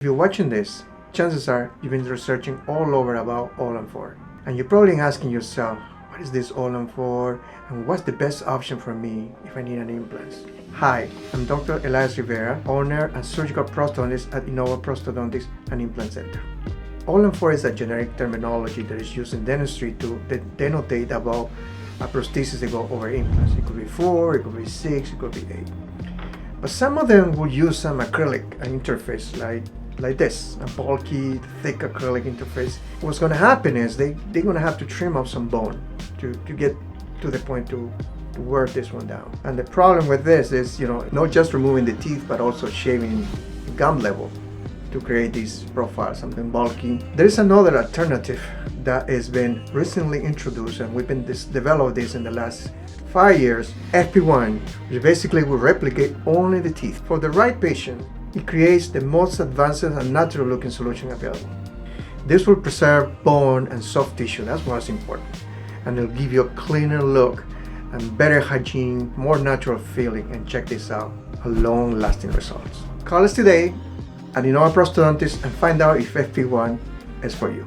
If you're watching this, chances are you've been researching all over about All-on-4. And you're probably asking yourself, what is this All-on-4 and what's the best option for me if I need an implant? Hi, I'm Dr. Elias Rivera, owner and surgical prosthodontist at Innova Prosthodontics and Implant Center. All-on-4 is a generic terminology that is used in dentistry to denotate about a prosthesis that go over implants. It could be 4, it could be 6, it could be 8. But some of them will use some acrylic interface like this, a bulky, thick acrylic interface. What's going to happen is they're going to have to trim off some bone to get to the point to wear this one down. And the problem with this is, not just removing the teeth, but also shaving gum level to create these profiles, something bulky. There is another alternative that has been recently introduced, and we've been developed this in the last 5 years, FP1, which basically will replicate only the teeth. For the right patient, it creates the most advanced and natural looking solution available. This will preserve bone and soft tissue, that's what's important. And it'll give you a cleaner look and better hygiene, more natural feeling, and check this out, long lasting results. Call us today at Innova Prosthodontics and find out if FP1 is for you.